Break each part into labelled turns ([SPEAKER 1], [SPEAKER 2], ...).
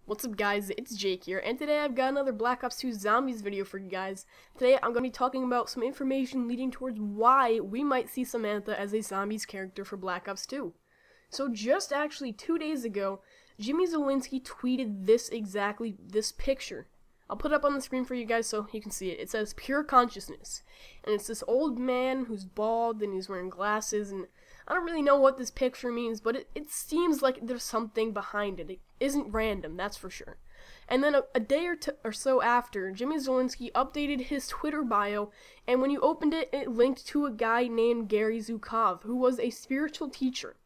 [SPEAKER 1] What's up guys, it's Jake here, and today I've got another Black Ops 2 Zombies video for you guys. Today I'm going to be talking about some information leading towards why we might see Samantha as a Zombies character for Black Ops 2. So just actually 2 days ago, Jimmy Zawinski tweeted this picture. I'll put it up on the screen for you guys so you can see it. It says Pure Consciousness, and it's this old man who's bald and he's wearing glasses, and I don't really know what this picture means, but it seems like there's something behind it. It isn't random, that's for sure. And then a day or so after, Jimmy Zawinski updated his Twitter bio, and when you opened it, it linked to a guy named Gary Zukov, who was a spiritual teacher.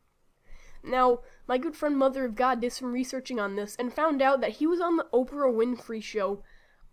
[SPEAKER 1] Now, my good friend Mother of God did some researching on this and found out that he was on the Oprah Winfrey Show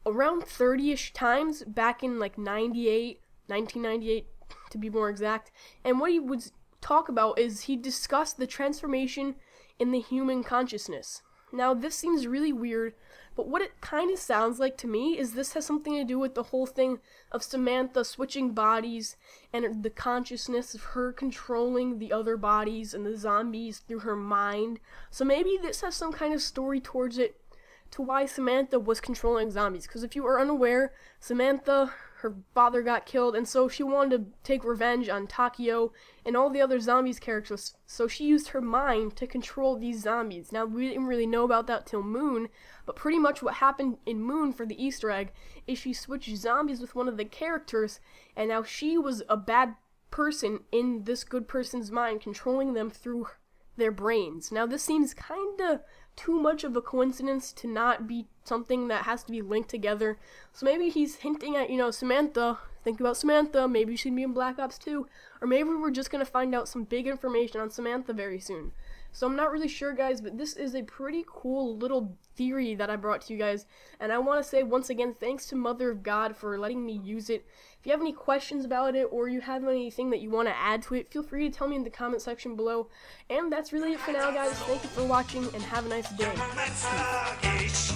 [SPEAKER 1] around 30-ish times back in like 1998 to be more exact, and what he would talk about is he discussed the transformation in the human consciousness. Now this seems really weird, but what it kind of sounds like to me is this has something to do with the whole thing of Samantha switching bodies and the consciousness of her controlling the other bodies and the zombies through her mind. So maybe this has some kind of story towards it to why Samantha was controlling zombies, because if you are unaware, Samantha, her father got killed, and so she wanted to take revenge on Takeo and all the other zombies characters, so she used her mind to control these zombies. Now, we didn't really know about that till Moon, but pretty much what happened in Moon for the Easter egg is she switched zombies with one of the characters, and now she was a bad person in this good person's mind, controlling them through their brains. Now, this seems kinda too much of a coincidence to not be something that has to be linked together. So maybe he's hinting at, Samantha, think about Samantha, maybe she'd be in Black Ops 2, or maybe we're just going to find out some big information on Samantha very soon. So I'm not really sure, guys, but this is a pretty cool little theory that I brought to you guys, and I want to say once again thanks to Mother of God for letting me use it. If you have any questions about it, or you have anything that you want to add to it, feel free to tell me in the comment section below. And that's really it for now, guys. Thank you for watching, and have a nice day. Peace.